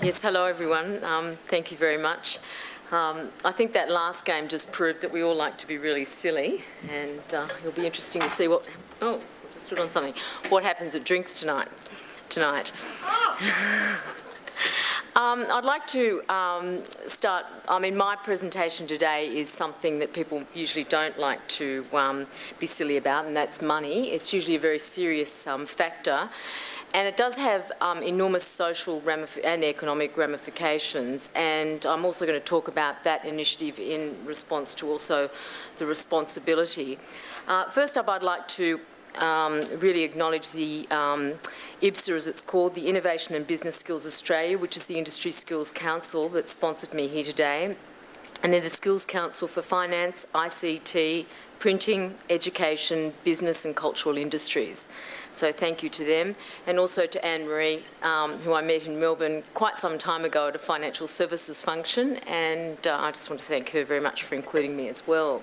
Yes, hello everyone. Thank you very much. I think that last game just proved that we all like to be really silly, and it'll be interesting to see what... Oh, I just stood on something. What happens at drinks tonight. I'd like to start... my presentation today is something that people usually don't like to be silly about, and that's money. It's usually a very serious factor. And it does have enormous social and economic ramifications, and I'm also going to talk about that initiative in response to also the responsibility. First up, I'd like to really acknowledge the IBSA, as it's called, the Innovation and Business Skills Australia, which is the Industry Skills Council that sponsored me here today. And then the Skills Council for Finance, ICT, Printing, Education, Business and Cultural Industries. So thank you to them, and also to Anne-Marie, who I met in Melbourne quite some time ago at a financial services function, and I just want to thank her very much for including me as well.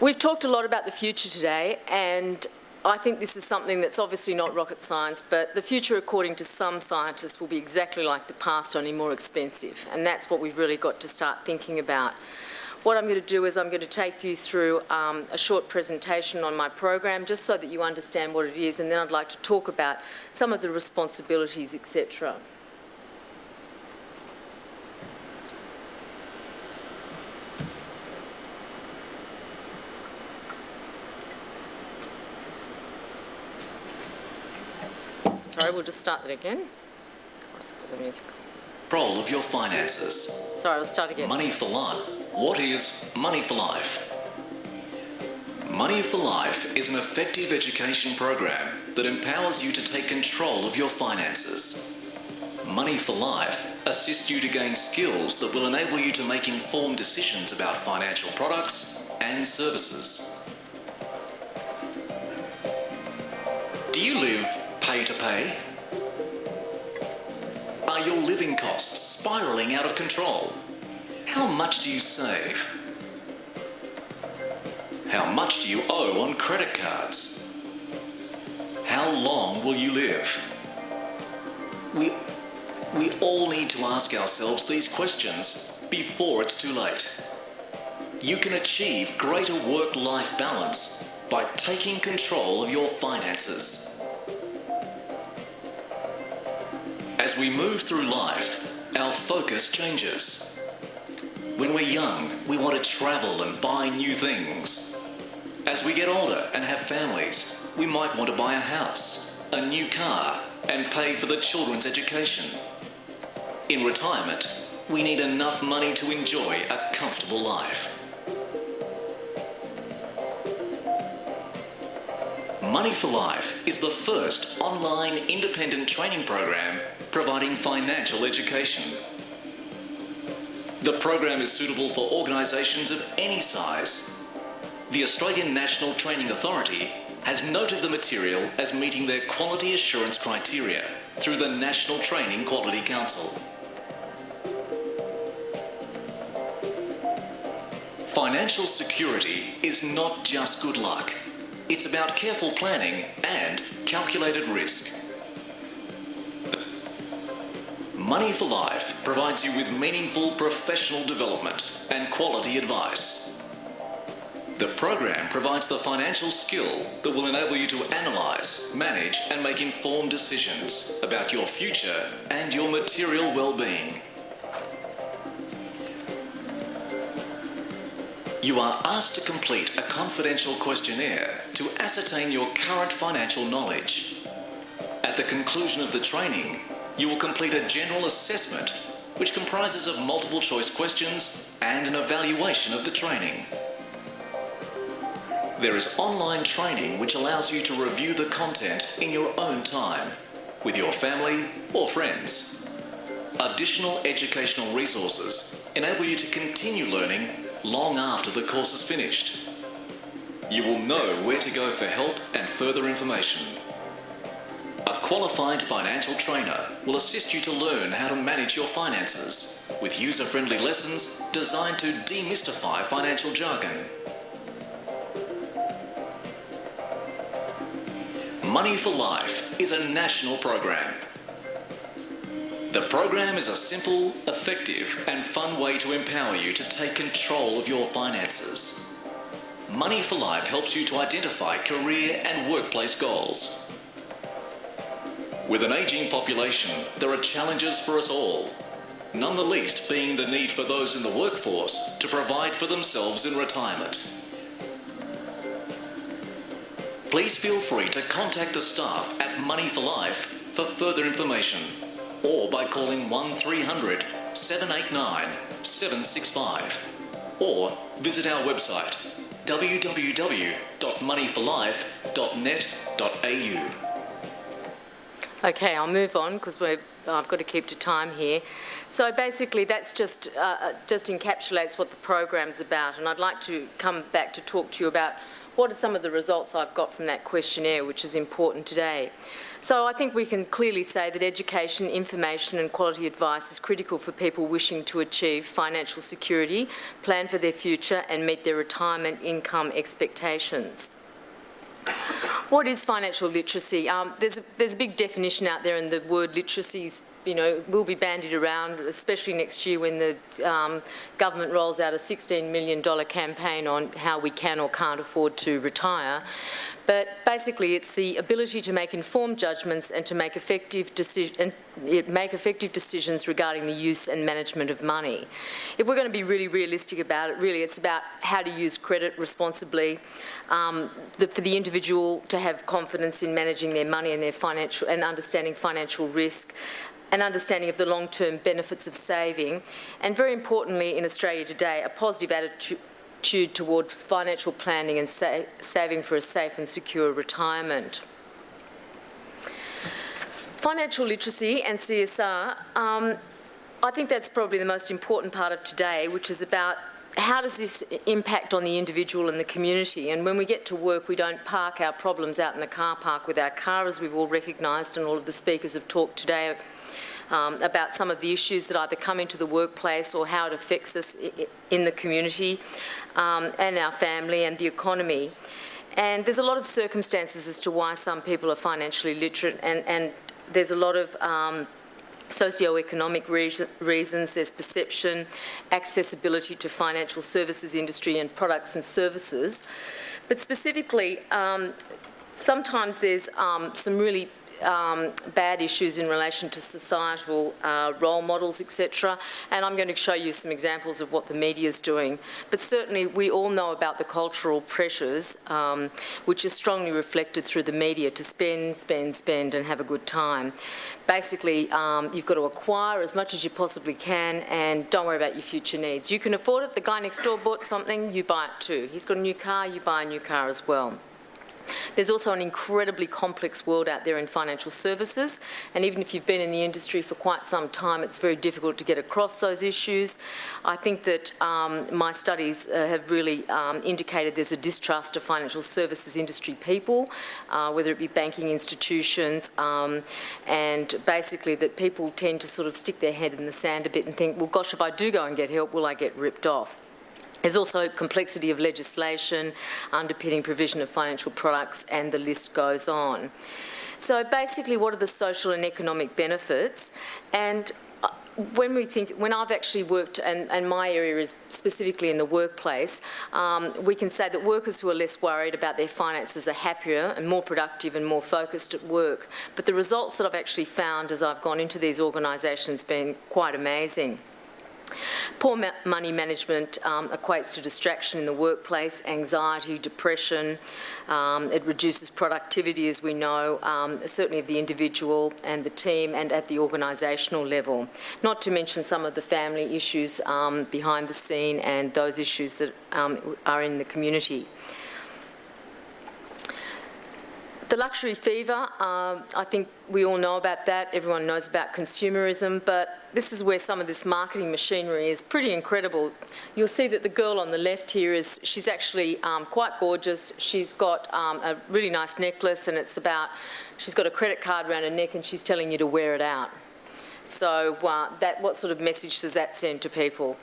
We've talked a lot about the future today, and I think this is something that's obviously not rocket science, but the future, according to some scientists, will be exactly like the past, only more expensive, and that's what we've really got to start thinking about. What I'm going to do is I'm going to take you through a short presentation on my program, just so that you understand what it is, and then I'd like to talk about some of the responsibilities, etc. Sorry, we'll just start that again. Let's put the music on. Control of your finances. Sorry, we'll start again. Money for Life. What is Money for Life? Money for Life is an effective education program that empowers you to take control of your finances. Money for Life assists you to gain skills that will enable you to make informed decisions about financial products and services. Do you live pay to pay? Are your living costs spiralling out of control? How much do you save? How much do you owe on credit cards? How long will you live? We all need to ask ourselves these questions before it's too late. You can achieve greater work-life balance by taking control of your finances. As we move through life, our focus changes. When we're young, we want to travel and buy new things. As we get older and have families, we might want to buy a house, a new car, and pay for the children's education. In retirement, we need enough money to enjoy a comfortable life. Money for Life is the first online independent training program providing financial education. The program is suitable for organisations of any size. The Australian National Training Authority has noted the material as meeting their quality assurance criteria through the National Training Quality Council. Financial security is not just good luck. It's about careful planning and calculated risk. Money for Life provides you with meaningful professional development and quality advice. The program provides the financial skill that will enable you to analyse, manage and make informed decisions about your future and your material well-being. You are asked to complete a confidential questionnaire to ascertain your current financial knowledge. At the conclusion of the training, you will complete a general assessment, which comprises of multiple choice questions and an evaluation of the training. There is online training which allows you to review the content in your own time, with your family or friends. Additional educational resources enable you to continue learning long after the course is finished. You will know where to go for help and further information. A qualified financial trainer will assist you to learn how to manage your finances with user-friendly lessons designed to demystify financial jargon. Money for Life is a national program. The program is a simple, effective and fun way to empower you to take control of your finances. Money for Life helps you to identify career and workplace goals. With an ageing population, there are challenges for us all, none the least being the need for those in the workforce to provide for themselves in retirement. Please feel free to contact the staff at Money for Life for further information, or by calling 1300 789 765, or visit our website www.moneyforlife.net.au. Okay, I'll move on because I've got to keep to time here. So basically that's just encapsulates what the program's about, and I'd like to come back to talk to you about what are some of the results I've got from that questionnaire, which is important today. So I think we can clearly say that education, information and quality advice is critical for people wishing to achieve financial security, plan for their future and meet their retirement income expectations. What is financial literacy? There's a big definition out there, and the word literacy will be bandied around, especially next year when the government rolls out a $16 million campaign on how we can or can't afford to retire. But basically it's the ability to make informed judgments and to make effective decisions regarding the use and management of money. If we're going to be really realistic about it, really it's about how to use credit responsibly, for the individual to have confidence in managing their money and their financial and understanding financial risk, an understanding of the long-term benefits of saving, and very importantly in Australia today, a positive attitude towards financial planning and saving for a safe and secure retirement. Financial literacy and CSR, I think that's probably the most important part of today, which is about how does this impact on the individual and the community. And when we get to work, we don't park our problems out in the car park with our car, as we've all recognised, and all of the speakers have talked today about some of the issues that either come into the workplace or how it affects us in the community and our family and the economy. And there's a lot of circumstances as to why some people are financially literate, and there's a lot of socio-economic reasons, there's perception, accessibility to financial services industry and products and services. But specifically, sometimes there's some really bad issues in relation to societal role models, etc. And I'm going to show you some examples of what the media is doing. But certainly we all know about the cultural pressures, which is strongly reflected through the media to spend, spend, spend and have a good time. Basically, you've got to acquire as much as you possibly can and don't worry about your future needs. You can afford it. The guy next door bought something, you buy it too. He's got a new car, you buy a new car as well. There's also an incredibly complex world out there in financial services, and even if you've been in the industry for quite some time, it's very difficult to get across those issues. I think that my studies have really indicated there's a distrust of financial services industry people, whether it be banking institutions, and basically that people tend to sort of stick their head in the sand a bit and think, well, gosh, if I do go and get help, will I get ripped off? There's also complexity of legislation, underpinning provision of financial products, and the list goes on. So basically, what are the social and economic benefits? And when I've actually worked, and my area is specifically in the workplace, we can say that workers who are less worried about their finances are happier and more productive and more focused at work. But the results that I've actually found as I've gone into these organisations have been quite amazing. Poor money management equates to distraction in the workplace, anxiety, depression. It reduces productivity, as we know, certainly of the individual and the team and at the organisational level. Not to mention some of the family issues behind the scene and those issues that are in the community. The luxury fever, I think we all know about that. Everyone knows about consumerism, but this is where some of this marketing machinery is pretty incredible. You'll see that the girl on the left here she's actually quite gorgeous. She's got a really nice necklace, and she's got a credit card around her neck, and she's telling you to wear it out. So what sort of message does that send to people?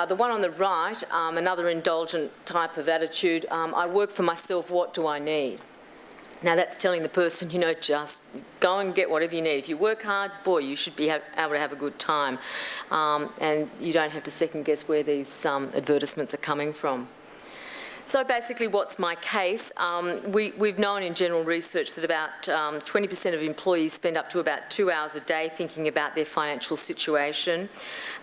The one on the right, another indulgent type of attitude, I work for myself, what do I need? Now that's telling the person, just go and get whatever you need. If you work hard, boy, you should be able to have a good time. And you don't have to second guess where these advertisements are coming from. So basically, what's my case? We've known in general research that about 20% of employees spend up to about 2 hours a day thinking about their financial situation.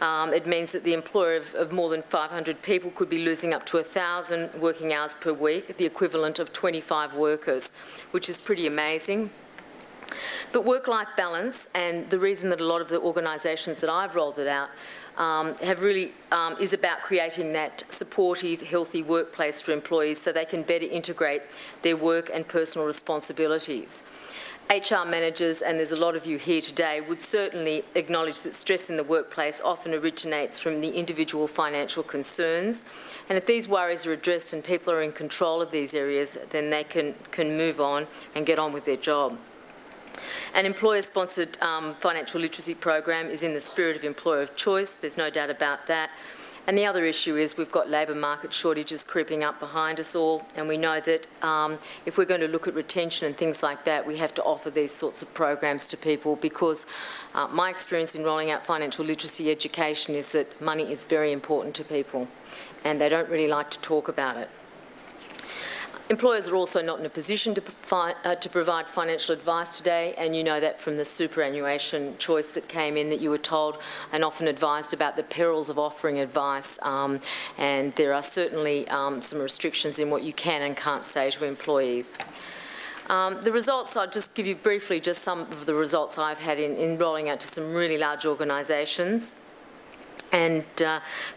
It means that the employer of more than 500 people could be losing up to 1,000 working hours per week, the equivalent of 25 workers, which is pretty amazing. But work-life balance, and the reason that a lot of the organisations that I've rolled it out have really is about creating that supportive, healthy workplace for employees so they can better integrate their work and personal responsibilities. HR managers, and there's a lot of you here today, would certainly acknowledge that stress in the workplace often originates from the individual financial concerns. And if these worries are addressed and people are in control of these areas, then they can move on and get on with their job. An employer-sponsored financial literacy program is in the spirit of employer of choice. There's no doubt about that. And the other issue is we've got labour market shortages creeping up behind us all, and we know that if we're going to look at retention and things like that, we have to offer these sorts of programs to people, because my experience in rolling out financial literacy education is that money is very important to people, and they don't really like to talk about it. Employers are also not in a position to provide financial advice today, and you know that from the superannuation choice that came in, that you were told and often advised about the perils of offering advice, and there are certainly some restrictions in what you can and can't say to employees. The results, I'll just give you briefly just some of the results I've had in rolling out to some really large organisations. And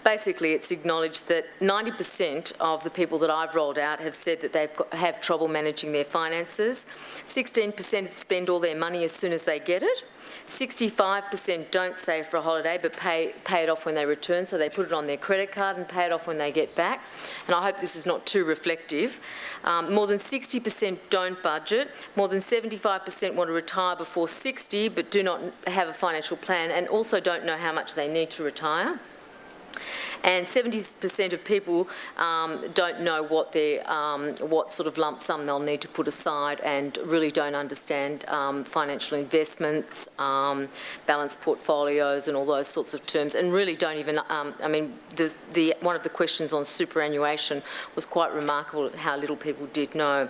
basically it's acknowledged that 90% of the people that I've rolled out have said that they have trouble managing their finances. 16% spend all their money as soon as they get it. 65% don't save for a holiday but pay it off when they return, so they put it on their credit card and pay it off when they get back. And I hope this is not too reflective. More than 60% don't budget. More than 75% want to retire before 60 but do not have a financial plan and also don't know how much they need to retire. And 70% of people don't know what sort of lump sum they'll need to put aside, and really don't understand financial investments, balanced portfolios and all those sorts of terms, and really don't even, one of the questions on superannuation was quite remarkable how little people did know.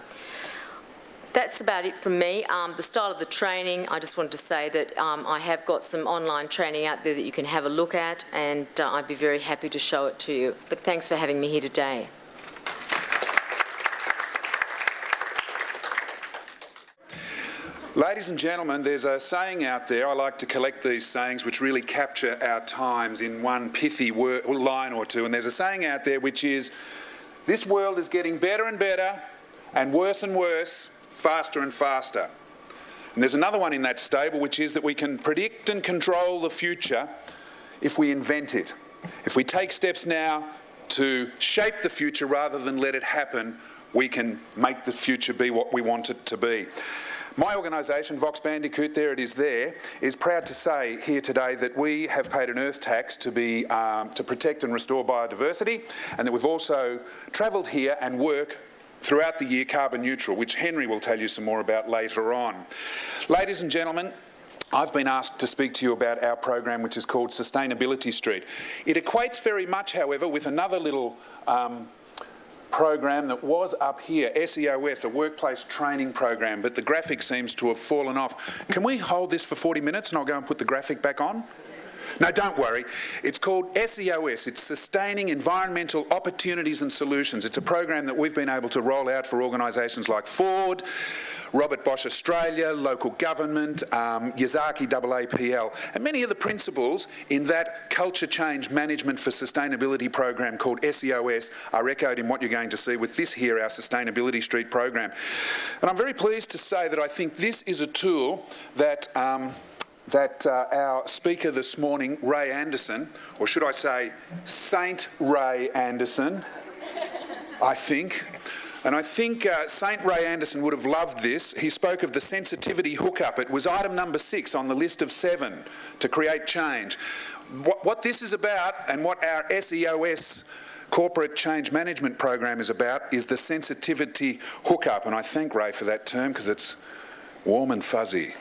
That's about it from me. The style of the training, I just wanted to say that I have got some online training out there that you can have a look at, and I'd be very happy to show it to you. But thanks for having me here today. Ladies and gentlemen, there's a saying out there. I like to collect these sayings which really capture our times in one pithy line or two. And there's a saying out there which is, this world is getting better and better and worse, faster and faster. And there's another one in that stable, which is that we can predict and control the future if we invent it. If we take steps now to shape the future rather than let it happen, we can make the future be what we want it to be. My organisation, Vox Bandicoot, there it is there, is proud to say here today that we have paid an earth tax to protect and restore biodiversity, and that we've also travelled here and work throughout the year carbon neutral, which Henry will tell you some more about later on. Ladies and gentlemen, I've been asked to speak to you about our program, which is called Sustainability Street. It equates very much, however, with another little program that was up here, SEOS, a workplace training program, but the graphic seems to have fallen off. Can we hold this for 40 minutes and I'll go and put the graphic back on? No, don't worry. It's called SEOS. It's Sustaining Environmental Opportunities and Solutions. It's a program that we've been able to roll out for organisations like Ford, Robert Bosch Australia, local government, Yazaki AAPL, and many of the principles in that culture change management for sustainability program called SEOS are echoed in what you're going to see with this here, our Sustainability Street program. And I'm very pleased to say that I think this is a tool that our speaker this morning, Ray Anderson, or should I say Saint Ray Anderson, I think. And I think Saint Ray Anderson would have loved this. He spoke of the sensitivity hookup. It was item number 6 on the list of 7 to create change. What this is about, and what our SEOS corporate change management program is about is the sensitivity hookup. And I thank Ray for that term because it's warm and fuzzy.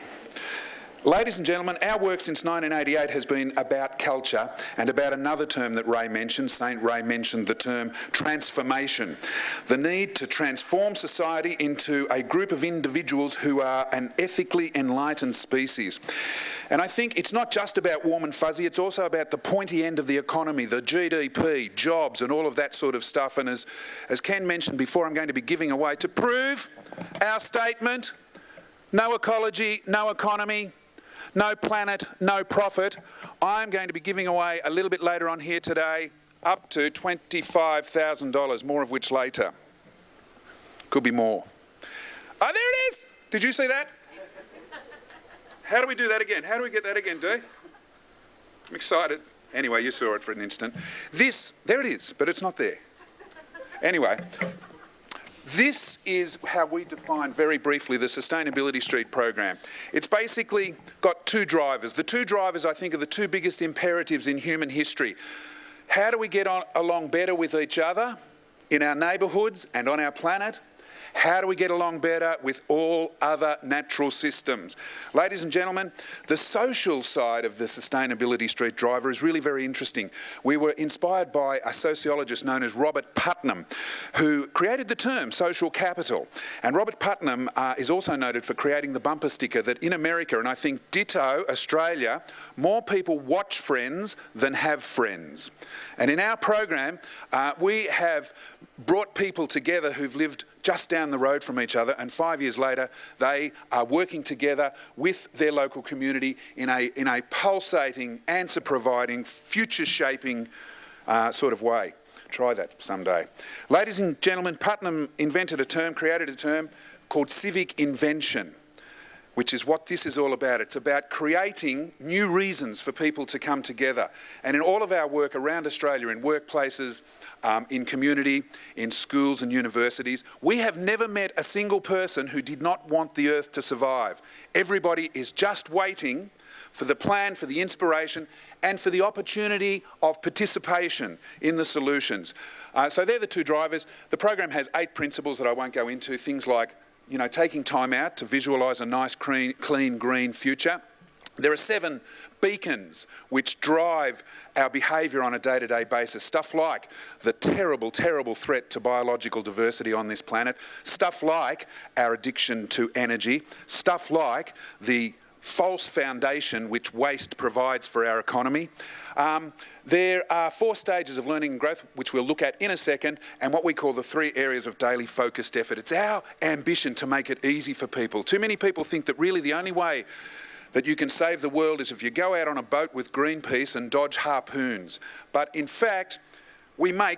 Ladies and gentlemen, our work since 1988 has been about culture and about another term that Ray mentioned. St. Ray mentioned the term transformation. The need to transform society into a group of individuals who are an ethically enlightened species. And I think it's not just about warm and fuzzy, it's also about the pointy end of the economy, the GDP, jobs and all of that sort of stuff. And as Ken mentioned before, I'm going to be giving away, to prove our statement, no ecology, no economy, no planet, no profit, I'm going to be giving away a little bit later on here today up to $25,000, more of which later. Could be more. Oh, there it is! Did you see that? How do we do that again? How do we get that again, Dee? I'm excited. Anyway, you saw it for an instant. There it is, but it's not there. Anyway, this is how we define very briefly the Sustainability Street program. It's basically got two drivers. The two drivers, I think, are the two biggest imperatives in human history. How do we get along better with each other in our neighbourhoods and on our planet? How do we get along better with all other natural systems? Ladies and gentlemen, the social side of the Sustainability Street driver is really very interesting. We were inspired by a sociologist known as Robert Putnam, who created the term social capital. And Robert Putnam is also noted for creating the bumper sticker that in America, and I think ditto Australia, more people watch Friends than have friends. And in our program, we have brought people together who've lived just down the road from each other, and 5 years later they are working together with their local community in a pulsating, answer-providing, future-shaping sort of way. Try that someday. Ladies and gentlemen, Putnam created a term called civic invention, which is what this is all about. It's about creating new reasons for people to come together. And in all of our work around Australia, in workplaces, in community, in schools and universities, we have never met a single person who did not want the earth to survive. Everybody is just waiting for the plan, for the inspiration, and for the opportunity of participation in the solutions. So they're the two drivers. The program has 8 principles that I won't go into, things like taking time out to visualise a nice, clean, green future. There are 7 beacons which drive our behaviour on a day-to-day basis. Stuff like the terrible, terrible threat to biological diversity on this planet. Stuff like our addiction to energy. Stuff like the false foundation which waste provides for our economy. There are 4 stages of learning and growth, which we'll look at in a second, and what we call the 3 areas of daily focused effort. It's our ambition to make it easy for people. Too many people think that really the only way that you can save the world is if you go out on a boat with Greenpeace and dodge harpoons. But in fact,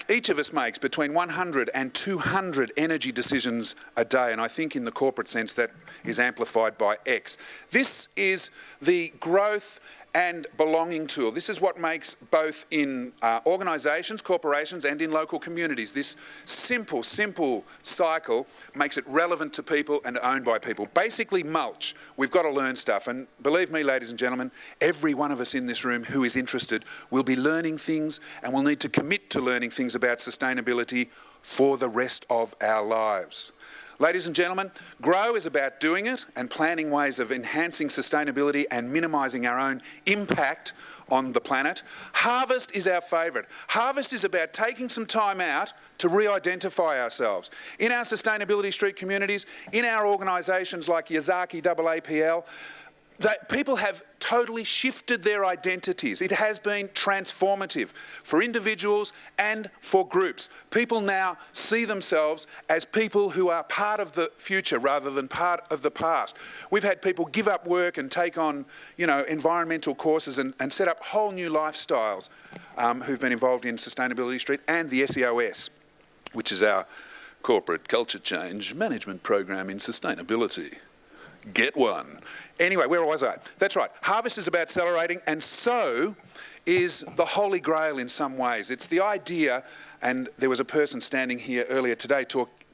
each of us makes between 100 and 200 energy decisions a day, and I think in the corporate sense that is amplified by X. This is the growth and belonging tool. This is what makes both in organisations, corporations and in local communities. This simple cycle makes it relevant to people and owned by people. Basically mulch. We've got to learn stuff, and believe me, ladies and gentlemen, every one of us in this room who is interested will be learning things and will need to commit to learning things about sustainability for the rest of our lives. Ladies and gentlemen, Grow is about doing it and planning ways of enhancing sustainability and minimising our own impact on the planet. Harvest is our favourite. Harvest is about taking some time out to re-identify ourselves. In our Sustainability Street communities, in our organisations like Yazaki AAPL, that people have totally shifted their identities. It has been transformative for individuals and for groups. People now see themselves as people who are part of the future rather than part of the past. We've had people give up work and take on, environmental courses and set up whole new lifestyles who've been involved in Sustainability Street and the SEOS, which is our corporate culture change management program in sustainability. Get one. Anyway, where was I? That's right. Harvest is about accelerating, and so is the Holy Grail in some ways. It's the idea, and there was a person standing here earlier today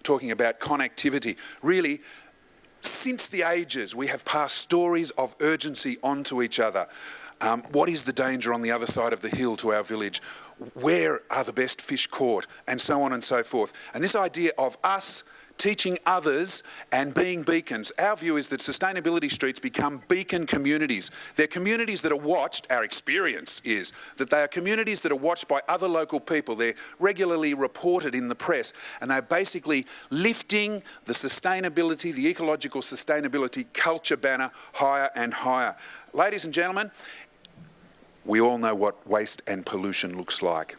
talking about connectivity. Really, since the ages, we have passed stories of urgency onto each other. What is the danger on the other side of the hill to our village? where are the best fish caught, and so on and so forth. And this idea of us teaching others and being beacons. Our view is that sustainability streets become beacon communities. They're communities that are watched, our experience is, that they are communities that are watched by other local people. They're regularly reported in the press, and they're basically lifting the sustainability, the ecological sustainability culture banner higher and higher. Ladies and gentlemen, we all know what waste and pollution looks like.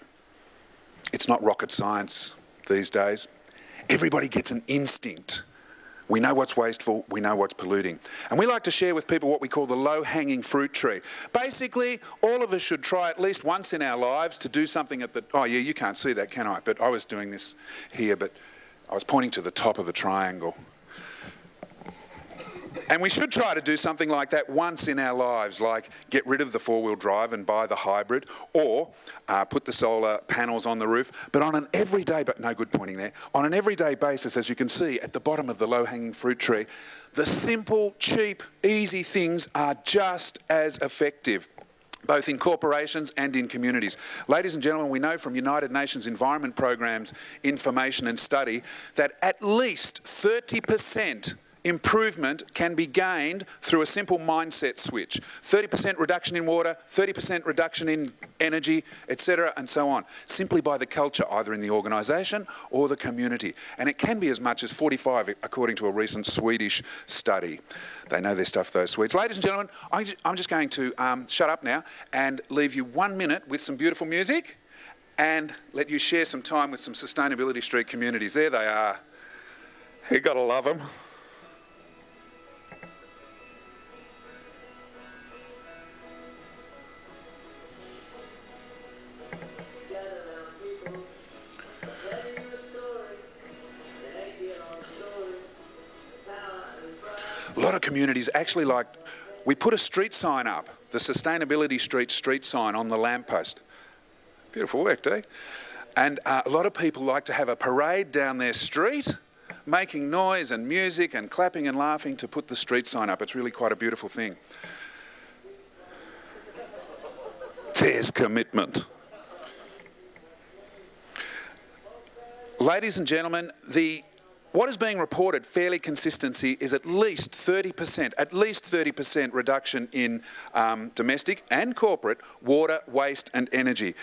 It's not rocket science these days. Everybody gets an instinct. We know what's wasteful, we know what's polluting. And we like to share with people what we call the low-hanging fruit tree. Basically, all of us should try at least once in our lives to do something at the... Oh yeah, you can't see that, can I? But I was doing this here, but I was pointing to the top of the triangle. And we should try to do something like that once in our lives, like get rid of the four-wheel drive and buy the hybrid, or put the solar panels on the roof. But on an everyday, but no good pointing there, on an everyday basis, as you can see at the bottom of the low-hanging fruit tree, the simple, cheap, easy things are just as effective, both in corporations and in communities. Ladies and gentlemen, we know from United Nations Environment Programme's information and study that at least 30% improvement can be gained through a simple mindset switch. 30% reduction in water, 30% reduction in energy, etc., and so on, simply by the culture, either in the organisation or the community. And it can be as much as 45, according to a recent Swedish study. They know their stuff, those Swedes. Ladies and gentlemen, I'm just going to shut up now and leave you 1 minute with some beautiful music and let you share some time with some Sustainability Street communities. There they are. You gotta love them. A lot of communities actually like, we put a street sign up, the Sustainability Street sign on the lamppost. Beautiful work, eh? And a lot of people like to have a parade down their street, making noise and music and clapping and laughing to put the street sign up. It's really quite a beautiful thing. There's commitment. Ladies and gentlemen, what is being reported fairly consistency is at least 30% reduction in domestic and corporate water, waste and energy.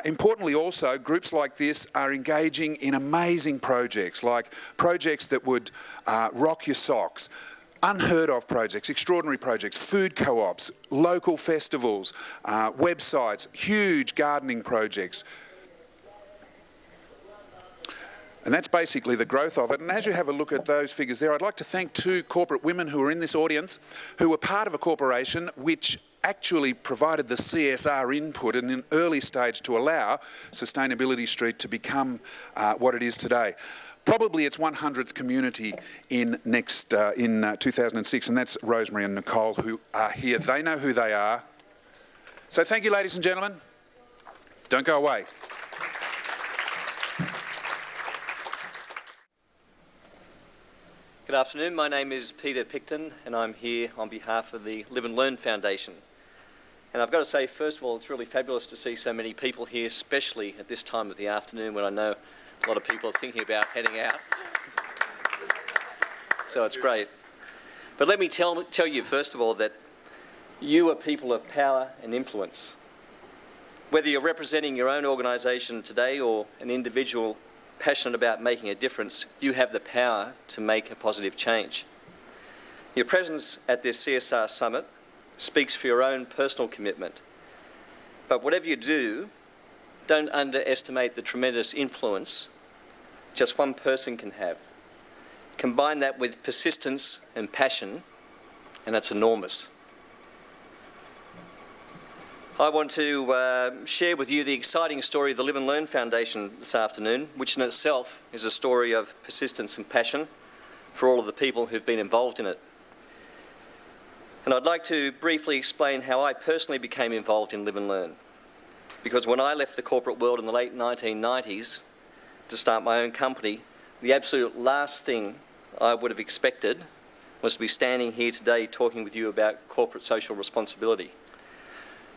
Importantly also, groups like this are engaging in amazing projects, like projects that would rock your socks. Unheard of projects, extraordinary projects, food co-ops, local festivals, websites, huge gardening projects. And that's basically the growth of it. And as you have a look at those figures there, I'd like to thank two corporate women who are in this audience who were part of a corporation which actually provided the CSR input in an early stage to allow Sustainability Street to become what it is today. Probably its 100th community in 2006, and that's Rosemary and Nicole who are here. They know who they are. So thank you, ladies and gentlemen. Don't go away. Good afternoon, my name is Peter Pychtin and I'm here on behalf of the Live and Learn Foundation. And I've got to say, first of all, it's really fabulous to see so many people here, especially at this time of the afternoon when I know a lot of people are thinking about heading out. So it's great. But let me tell you, first of all, that you are people of power and influence. Whether you're representing your own organisation today or an individual passionate about making a difference, you have the power to make a positive change. Your presence at this CSR Summit speaks for your own personal commitment. But whatever you do, don't underestimate the tremendous influence just one person can have. Combine that with persistence and passion, and that's enormous. I want to share with you the exciting story of the Live and Learn Foundation this afternoon, which in itself is a story of persistence and passion for all of the people who've been involved in it. And I'd like to briefly explain how I personally became involved in Live and Learn. Because when I left the corporate world in the late 1990s to start my own company, the absolute last thing I would have expected was to be standing here today talking with you about corporate social responsibility.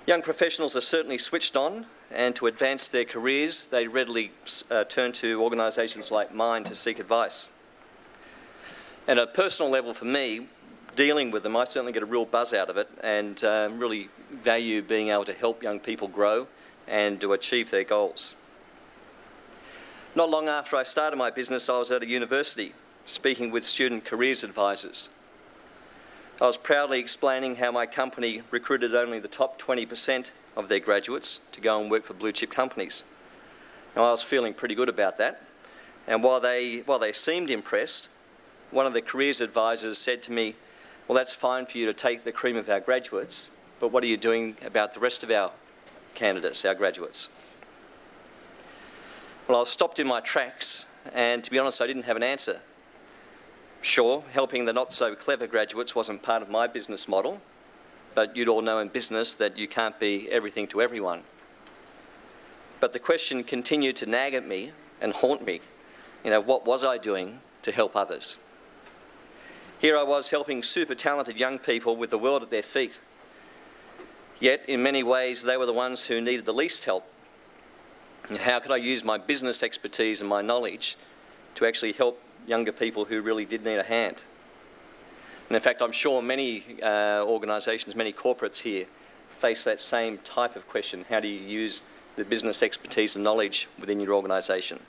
Young professionals are certainly switched on and to advance their careers, they readily turn to organisations like mine to seek advice. And at a personal level for me, dealing with them, I certainly get a real buzz out of it and really value being able to help young people grow and to achieve their goals. Not long after I started my business, I was at a university speaking with student careers advisors. I was proudly explaining how my company recruited only the top 20% of their graduates to go and work for blue chip companies. Now, I was feeling pretty good about that, and while they seemed impressed, one of the careers advisors said to me, "Well, that's fine for you to take the cream of our graduates, but what are you doing about the rest of our candidates, our graduates?" Well, I was stopped in my tracks, and to be honest, I didn't have an answer. Sure, helping the not-so-clever graduates wasn't part of my business model, but you'd all know in business that you can't be everything to everyone. But the question continued to nag at me and haunt me. What was I doing to help others? Here I was helping super talented young people with the world at their feet. Yet, in many ways, they were the ones who needed the least help. How could I use my business expertise and my knowledge to actually help younger people who really did need a hand? And in fact, I'm sure many organisations, many corporates here face that same type of question. How do you use the business expertise and knowledge within your organisation?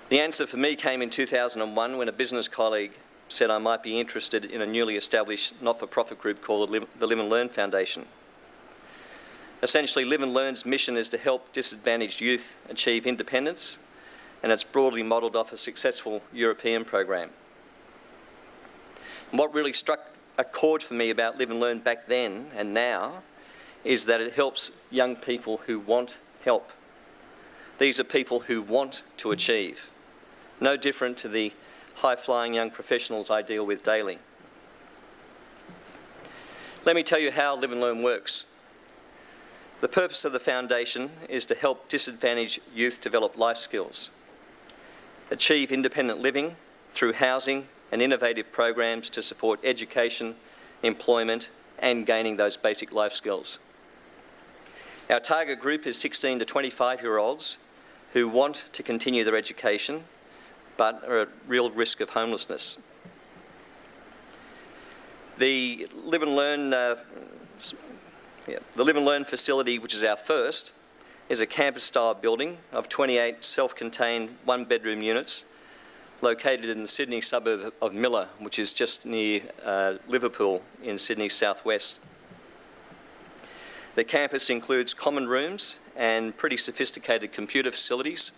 The answer for me came in 2001 when a business colleague said I might be interested in a newly established not-for-profit group called the Live and Learn Foundation. Essentially, Live and Learn's mission is to help disadvantaged youth achieve independence, and it's broadly modelled off a successful European program. And what really struck a chord for me about Live and Learn back then and now is that it helps young people who want help. These are people who want to achieve, no different to the high-flying young professionals I deal with daily. Let me tell you how Live and Learn works. The purpose of the foundation is to help disadvantaged youth develop life skills, achieve independent living through housing and innovative programs to support education, employment, and gaining those basic life skills. Our target group is 16 to 25-year-olds who want to continue their education but are at real risk of homelessness. The Live and Learn facility, which is our first, is a campus-style building of 28 self-contained one-bedroom units located in the Sydney suburb of Miller, which is just near Liverpool in Sydney's southwest. The campus includes common rooms and pretty sophisticated computer facilities.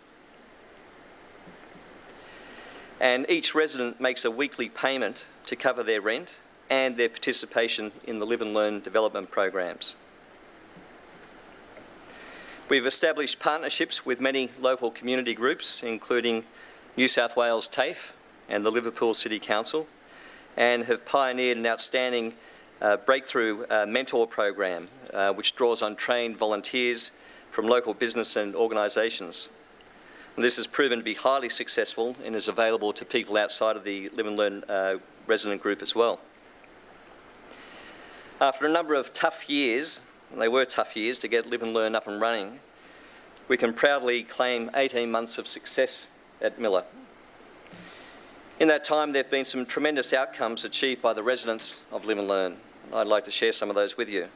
And each resident makes a weekly payment to cover their rent and their participation in the Live and Learn development programs. We've established partnerships with many local community groups, including New South Wales TAFE and the Liverpool City Council, and have pioneered an outstanding breakthrough mentor program which draws on trained volunteers from local business and organisations. And this has proven to be highly successful and is available to people outside of the Live and Learn resident group as well. After a number of tough years, and they were tough years to get Live and Learn up and running, we can proudly claim 18 months of success at Miller. In that time, there have been some tremendous outcomes achieved by the residents of Live and Learn. I'd like to share some of those with you.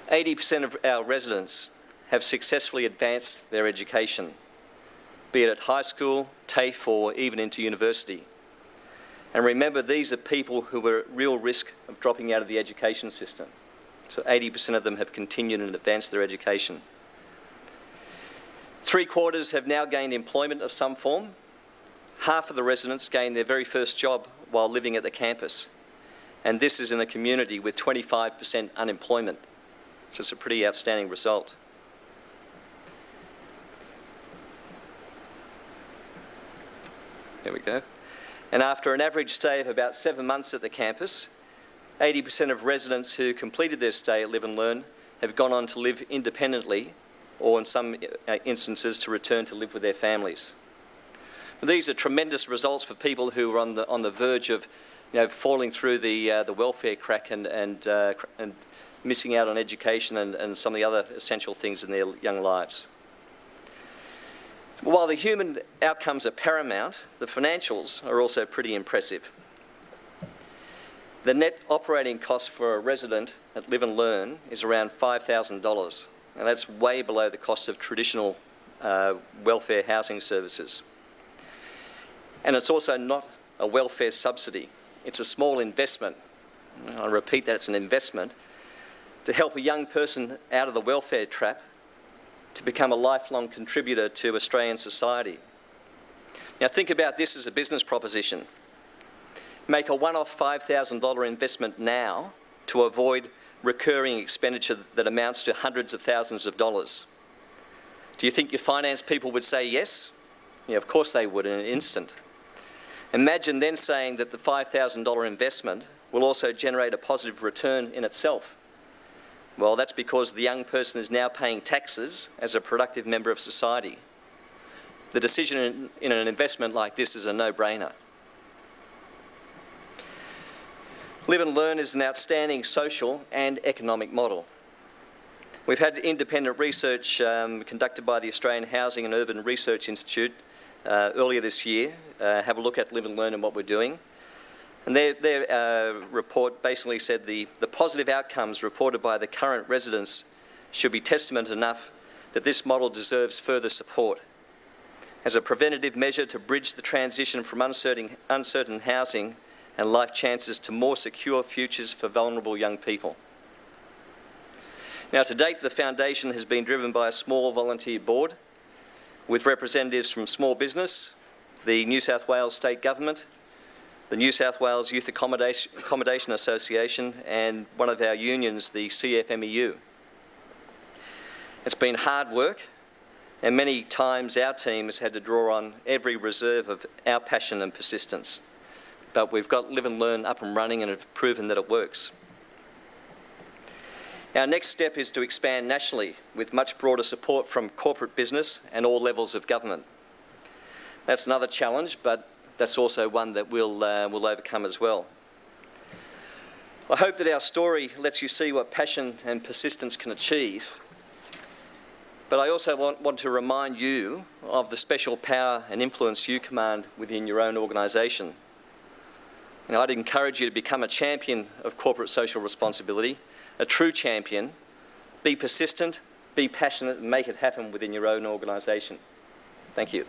80% of our residents have successfully advanced their education, be it at high school, TAFE, or even into university. And remember, these are people who are at real risk of dropping out of the education system. So 80% of them have continued and advanced their education. 3/4 have now gained employment of some form. Half of the residents gained their very first job while living at the campus. And this is in a community with 25% unemployment. So it's a pretty outstanding result. There we go. And after an average stay of about 7 months at the campus, 80% of residents who completed their stay at Live and Learn have gone on to live independently, or in some instances to return to live with their families. But these are tremendous results for people who are on the verge of falling through the welfare crack and missing out on education and some of the other essential things in their young lives. While the human outcomes are paramount, the financials are also pretty impressive. The net operating cost for a resident at Live and Learn is around $5,000, and that's way below the cost of traditional welfare housing services. And it's also not a welfare subsidy. It's a small investment. I repeat that, it's an investment to help a young person out of the welfare trap to become a lifelong contributor to Australian society. Now think about this as a business proposition. Make a one-off $5,000 investment now to avoid recurring expenditure that amounts to hundreds of thousands of dollars. Do you think your finance people would say yes? Yeah, of course they would in an instant. Imagine then saying that the $5,000 investment will also generate a positive return in itself. Well, that's because the young person is now paying taxes as a productive member of society. The decision in an investment like this is a no-brainer. Live and Learn is an outstanding social and economic model. We've had independent research conducted by the Australian Housing and Urban Research Institute earlier this year. Have a look at Live and Learn and what we're doing. And their report basically said the positive outcomes reported by the current residents should be testament enough that this model deserves further support as a preventative measure to bridge the transition from uncertain housing and life chances to more secure futures for vulnerable young people. Now, to date, the foundation has been driven by a small volunteer board with representatives from small business, the New South Wales State Government, the New South Wales Youth Accommodation Association, and one of our unions, the CFMEU. It's been hard work, and many times our team has had to draw on every reserve of our passion and persistence. But we've got Live and Learn up and running and have proven that it works. Our next step is to expand nationally with much broader support from corporate business and all levels of government. That's another challenge, but that's also one that we'll overcome as well. I hope that our story lets you see what passion and persistence can achieve. But I also want to remind you of the special power and influence you command within your own organisation. And I'd encourage you to become a champion of corporate social responsibility, a true champion. Be persistent, be passionate, and make it happen within your own organisation. Thank you.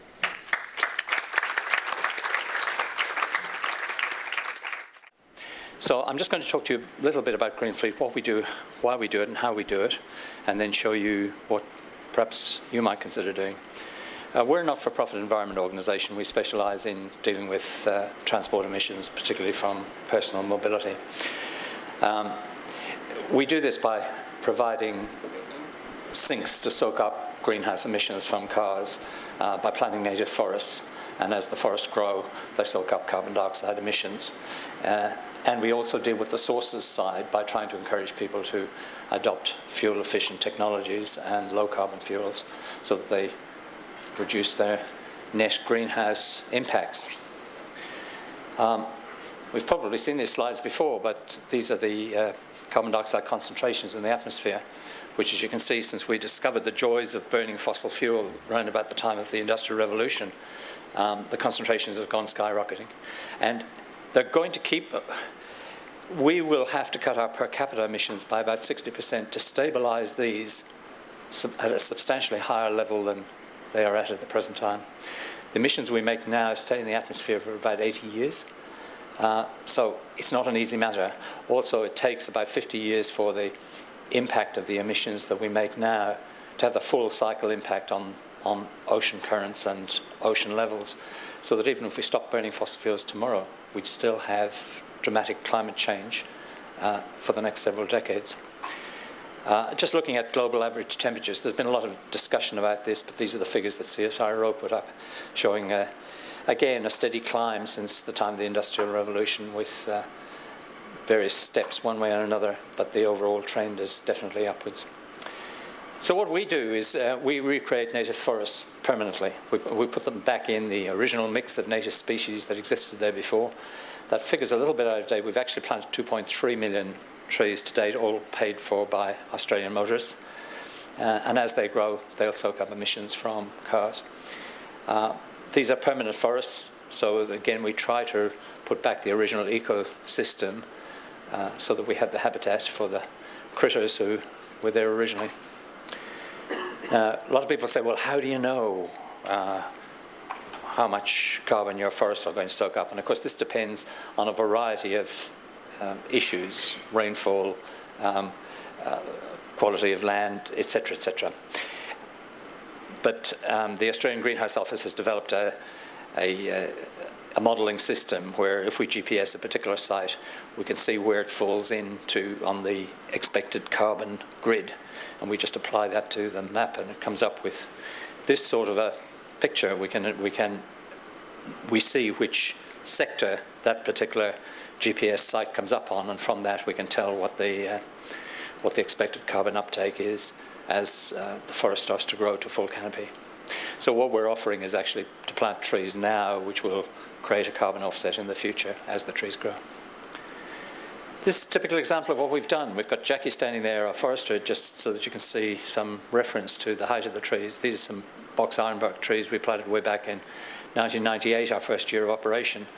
So I'm just going to talk to you a little bit about Greenfleet, what we do, why we do it and how we do it, and then show you what perhaps you might consider doing. We're a not-for-profit environment organisation. We specialise in dealing with transport emissions, particularly from personal mobility. We do this by providing sinks to soak up greenhouse emissions from cars by planting native forests, and as the forests grow, they soak up carbon dioxide emissions. And we also deal with the sources side by trying to encourage people to adopt fuel-efficient technologies and low-carbon fuels so that they reduce their net greenhouse impacts. We've probably seen these slides before, but these are the carbon dioxide concentrations in the atmosphere, which, as you can see, since we discovered the joys of burning fossil fuel around about the time of the Industrial Revolution, the concentrations have gone skyrocketing. And they're going to keep... We will have to cut our per capita emissions by about 60% to stabilise these at a substantially higher level than they are at the present time. The emissions we make now stay in the atmosphere for about 80 years. So it's not an easy matter. Also, it takes about 50 years for the impact of the emissions that we make now to have the full cycle impact on ocean currents and ocean levels, so that even if we stop burning fossil fuels tomorrow, we'd still have dramatic climate change for the next several decades. Just looking at global average temperatures, there's been a lot of discussion about this, but these are the figures that CSIRO put up, showing, again, a steady climb since the time of the Industrial Revolution with various steps one way or another, but the overall trend is definitely upwards. So what we do is we recreate native forests permanently. We put them back in the original mix of native species that existed there before. That figure's a little bit out of date. We've actually planted 2.3 million trees to date, all paid for by Australian motorists. And as they grow, they'll soak up emissions from cars. These are permanent forests, so again, we try to put back the original ecosystem so that we have the habitat for the critters who were there originally. A lot of people say, well, how do you know how much carbon your forests are going to soak up? And of course, this depends on a variety of issues, rainfall, quality of land, etc., etc. But the Australian Greenhouse Office has developed a modelling system where if we GPS a particular site, we can see where it falls into on the expected carbon grid. And we just apply that to the map, and it comes up with this sort of a picture. We see which sector that particular GPS site comes up on, and from that we can tell what the expected carbon uptake is as the forest starts to grow to full canopy. So what we're offering is actually to plant trees now, which will create a carbon offset in the future as the trees grow. This is a typical example of what we've done. We've got Jackie standing there, our forester, just so that you can see some reference to the height of the trees. These are some box ironbark trees we planted way back in 1998, our first year of operation.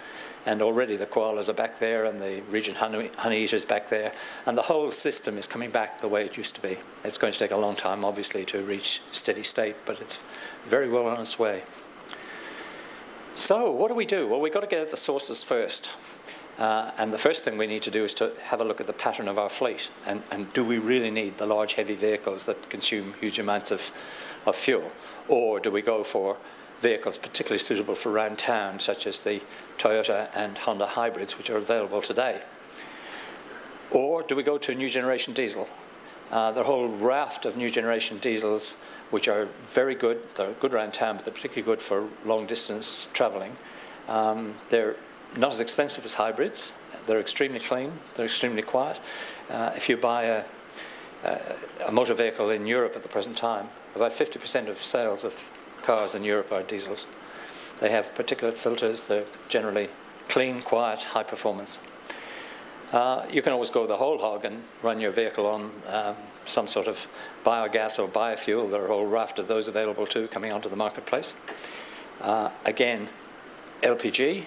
And already the koalas are back there and the region honey-eaters back there. And the whole system is coming back the way it used to be. It's going to take a long time, obviously, to reach steady state, but it's very well on its way. So what do? Well, we've got to get at the sources first. And the first thing we need to do is to have a look at the pattern of our fleet. And do we really need the large, heavy vehicles that consume huge amounts of fuel? Or do we go for vehicles particularly suitable for around town, such as the Toyota and Honda hybrids, which are available today? Or do we go to a new generation diesel? There are a whole raft of new generation diesels which are very good. They're good around town, but they're particularly good for long distance travelling. They're not as expensive as hybrids. They're extremely clean. They're extremely quiet. If you buy a motor vehicle in Europe at the present time, about 50% of sales of cars in Europe are diesels. They have particulate filters. They're generally clean, quiet, high performance. You can always go the whole hog and run your vehicle on some sort of biogas or biofuel. There are a whole raft of those available too coming onto the marketplace. Again, LPG.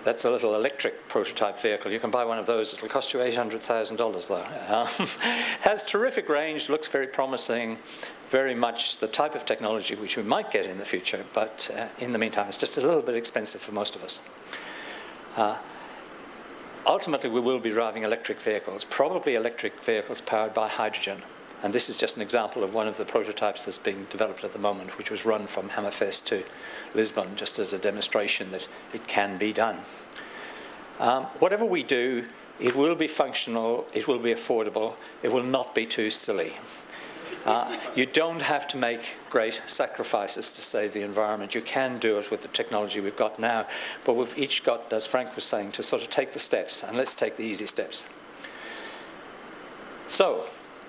That's a little electric prototype vehicle. You can buy one of those. It'll cost you $800,000 though. Has terrific range, looks very promising, very much the type of technology which we might get in the future, but in the meantime it's just a little bit expensive for most of us. Ultimately we will be driving electric vehicles, probably electric vehicles powered by hydrogen. And this is just an example of one of the prototypes that's being developed at the moment, which was run from Hammerfest to Lisbon, just as a demonstration that it can be done. Whatever we do, it will be functional, it will be affordable, it will not be too silly. You don't have to make great sacrifices to save the environment. You can do it with the technology we've got now, but we've each got, as Frank was saying, to sort of take the steps, and let's take the easy steps. So,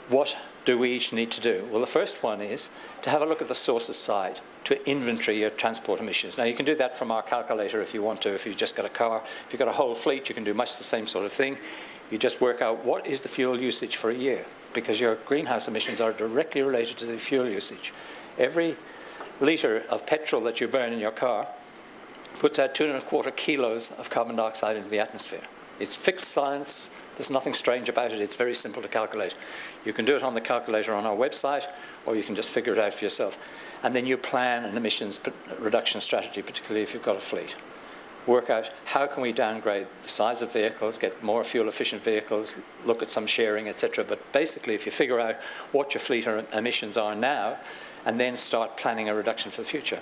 what do we each need to do? Well, the first one is to have a look at the sources side, to inventory your transport emissions. Now, you can do that from our calculator if you want to. If you've just got a car, if you've got a whole fleet, you can do much the same sort of thing. You just work out what is the fuel usage for a year, because your greenhouse emissions are directly related to the fuel usage. Every litre of petrol that you burn in your car puts out 2.25 kilos of carbon dioxide into the atmosphere. It's fixed science. There's nothing strange about it. It's very simple to calculate. You can do it on the calculator on our website, or you can just figure it out for yourself. And then you plan an emissions reduction strategy, particularly if you've got a fleet. Work out how can we downgrade the size of vehicles, get more fuel-efficient vehicles, look at some sharing, etc. But basically, if you figure out what your fleet emissions are now, and then start planning a reduction for the future.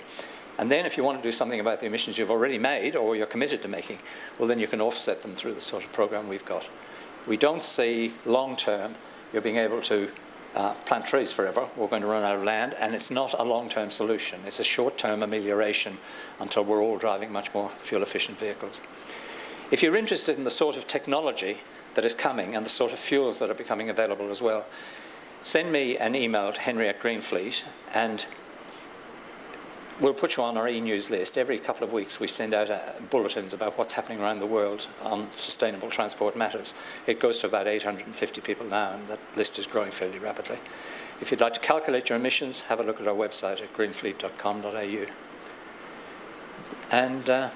And then if you want to do something about the emissions you've already made or you're committed to making, well, then you can offset them through the sort of program we've got. We don't see long-term you're being able to plant trees forever. We're going to run out of land, and it's not a long-term solution. It's a short-term amelioration until we're all driving much more fuel-efficient vehicles. If you're interested in the sort of technology that is coming and the sort of fuels that are becoming available as well, send me an email to Henry@Greenfleet, and we'll put you on our e-news list. Every couple of weeks we send out bulletins about what's happening around the world on sustainable transport matters. It goes to about 850 people now, and that list is growing fairly rapidly. If you'd like to calculate your emissions, have a look at our website at greenfleet.com.au. And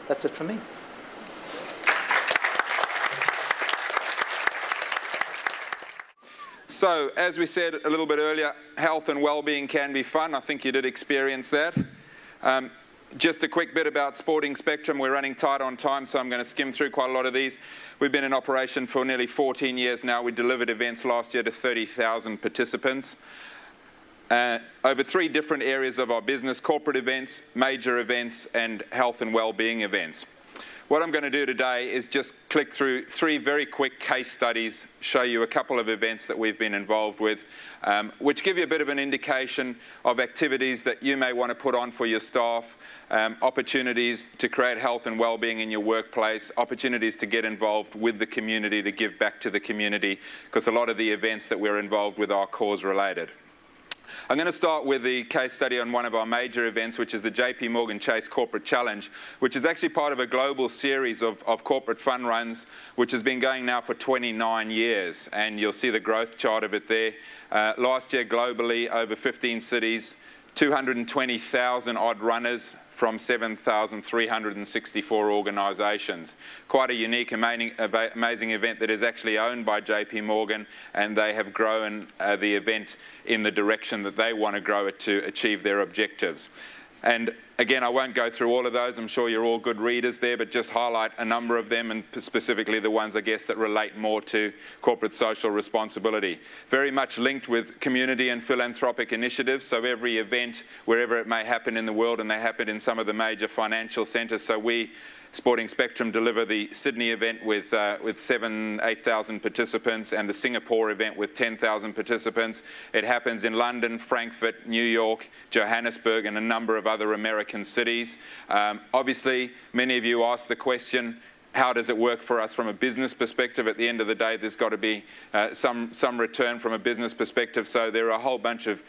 that's it from me. So, as we said a little bit earlier, health and well-being can be fun. I think you did experience that. Just a quick bit about Sporting Spectrum. We're running tight on time, so I'm going to skim through quite a lot of these. We've been in operation for nearly 14 years now. We delivered events last year to 30,000 participants. Over 3 different areas of our business: corporate events, major events, and health and well-being events. What I'm going to do today is just click through 3 very quick case studies, show you a couple of events that we've been involved with, which give you a bit of an indication of activities that you may want to put on for your staff, opportunities to create health and well-being in your workplace, opportunities to get involved with the community, to give back to the community, because a lot of the events that we're involved with are cause-related. I'm going to start with the case study on one of our major events, which is the JP Morgan Chase Corporate Challenge, which is actually part of a global series of corporate fun runs, which has been going now for 29 years. And you'll see the growth chart of it there. Last year, globally, over 15 cities, 220,000 odd runners from 7,364 organisations. Quite a unique, amazing event that is actually owned by JP Morgan, and they have grown the event in the direction that they want to grow it to achieve their objectives. And again, I won't go through all of those. I'm sure you're all good readers there, but just highlight a number of them, and specifically the ones, I guess, that relate more to corporate social responsibility. Very much linked with community and philanthropic initiatives. So every event, wherever it may happen in the world, and they happen in some of the major financial centres. So we, Sporting Spectrum, deliver the Sydney event with 8,000 participants, and the Singapore event with 10,000 participants. It happens in London, Frankfurt, New York, Johannesburg, and a number of other American cities. Obviously, many of you asked the question, how does it work for us from a business perspective? At the end of the day, there's got to be some return from a business perspective. So there are a whole bunch of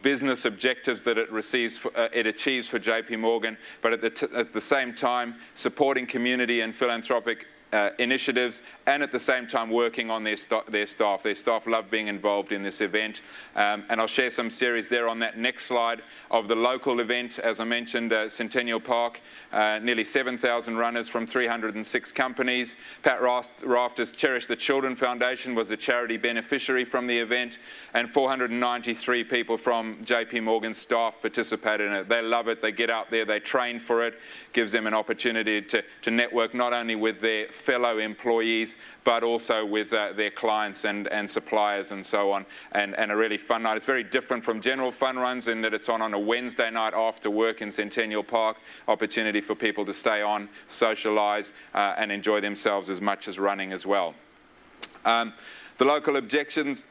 business objectives that it achieves for JP Morgan, but at the same time, supporting community and philanthropic initiatives, and at the same time working on their staff. Their staff love being involved in this event. And I'll share some series there on that next slide of the local event. As I mentioned, Centennial Park, nearly 7,000 runners from 306 companies. Pat Rafter's Cherish the Children Foundation was the charity beneficiary from the event, and 493 people from JP Morgan staff participated in it. They love it. They get out there. They train for it. Gives them an opportunity to network not only with their fellow employees, but also with their clients and suppliers and so on, and a really fun night. It's very different from general fun runs in that it's on a Wednesday night after work in Centennial Park, opportunity for people to stay on, socialise, and enjoy themselves as much as running as well. The local objectives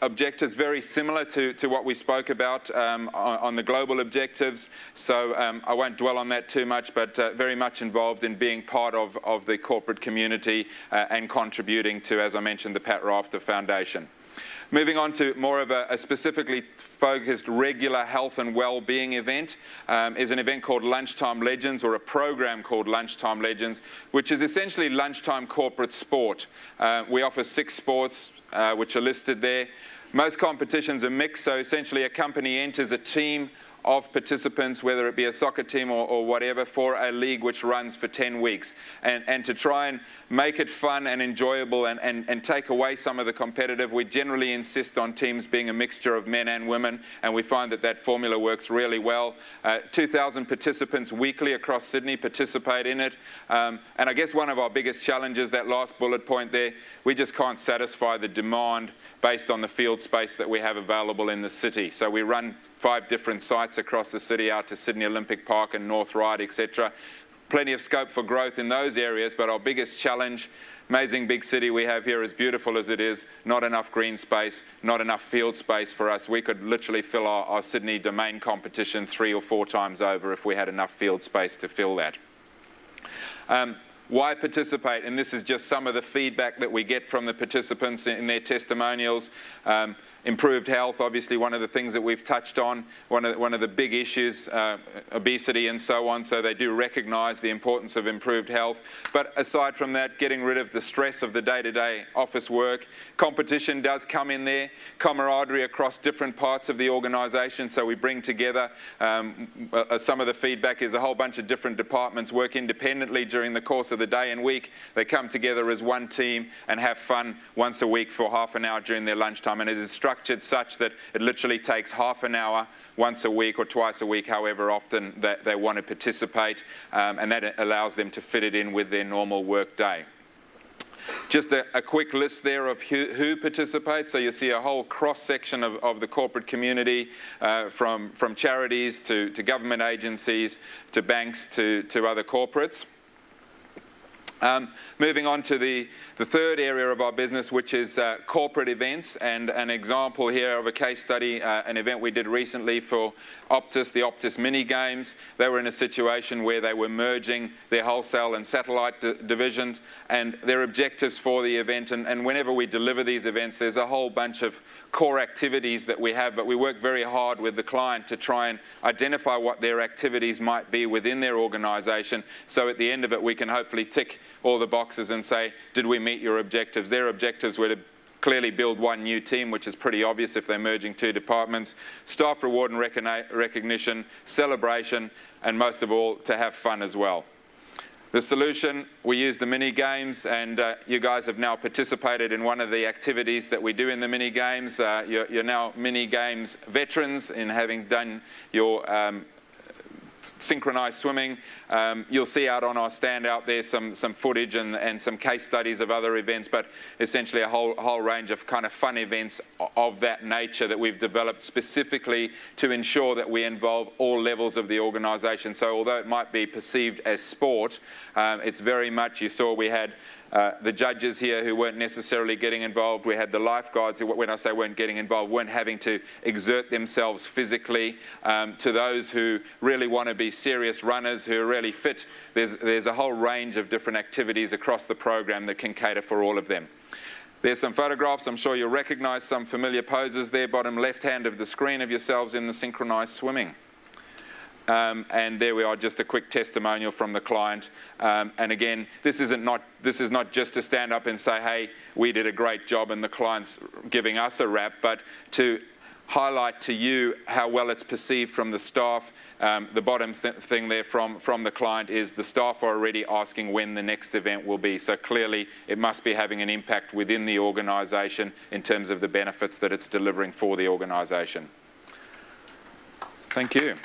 very similar to what we spoke about on the global objectives, so I won't dwell on that too much, but very much involved in being part of the corporate community and contributing to, as I mentioned, the Pat Rafter Foundation. Moving on to more of a specifically focused regular health and well-being event is an event called Lunchtime Legends, or a program called Lunchtime Legends, which is essentially lunchtime corporate sport. We offer 6 sports which are listed there. Most competitions are mixed, so essentially a company enters a team of participants, whether it be a soccer team or whatever, for a league which runs for 10 weeks. And to try and make it fun and enjoyable and take away some of the competitive, we generally insist on teams being a mixture of men and women, and we find that formula works really well. 2,000 participants weekly across Sydney participate in it. And I guess one of our biggest challenges, that last bullet point there, we just can't satisfy the demand based on the field space that we have available in the city. So we run 5 different sites across the city, out to Sydney Olympic Park and North Ryde, etc. Plenty of scope for growth in those areas, but our biggest challenge, amazing big city we have here, as beautiful as it is, not enough green space, not enough field space for us. We could literally fill our Sydney domain competition 3 or 4 times over if we had enough field space to fill that. Why participate? And this is just some of the feedback that we get from the participants in their testimonials. Improved health, obviously one of the things that we've touched on, one of the big issues, obesity and so on, so they do recognise the importance of improved health. But aside from that, getting rid of the stress of the day-to-day office work. Competition does come in there, camaraderie across different parts of the organisation, so we bring together, some of the feedback is a whole bunch of different departments work independently during the course of the day and week. They come together as one team and have fun once a week for half an hour during their lunchtime, and it is structured such that it literally takes half an hour once a week or twice a week, however often that they want to participate, and that allows them to fit it in with their normal work day. Just a quick list there of who participates. So you see a whole cross-section of the corporate community, from charities to government agencies to banks to other corporates. Moving on to the third area of our business, which is corporate events, and an example here of a case study, an event we did recently for Optus, the Optus mini games. They were in a situation where they were merging their wholesale and satellite divisions, and their objectives for the event, and whenever we deliver these events, there's a whole bunch of core activities that we have, but we work very hard with the client to try and identify what their activities might be within their organisation, so at the end of it we can hopefully tick all the boxes and say, did we meet your objectives? Their objectives were to clearly build one new team, which is pretty obvious if they're merging two departments, staff reward and recognition, celebration, and most of all, to have fun as well. The solution, we use the mini games, and you guys have now participated in one of the activities that we do in the mini games. You're now mini games veterans in having done your synchronised swimming. You'll see out on our stand out there some footage and some case studies of other events, but essentially a whole range of kind of fun events of that nature that we've developed specifically to ensure that we involve all levels of the organisation. So although it might be perceived as sport, it's very much, you saw we had the judges here who weren't necessarily getting involved. We had the lifeguards who, when I say weren't getting involved, weren't having to exert themselves physically. To those who really want to be serious runners, who are really fit, there's a whole range of different activities across the program that can cater for all of them. There's some photographs. I'm sure you'll recognise some familiar poses there, bottom left hand of the screen, of yourselves in the synchronised swimming. And there we are, just a quick testimonial from the client. And again, this is not just to stand up and say, hey, we did a great job and the client's giving us a rap, but to highlight to you how well it's perceived from the staff. The bottom thing there from the client is the staff are already asking when the next event will be. So clearly it must be having an impact within the organisation in terms of the benefits that it's delivering for the organisation. Thank you.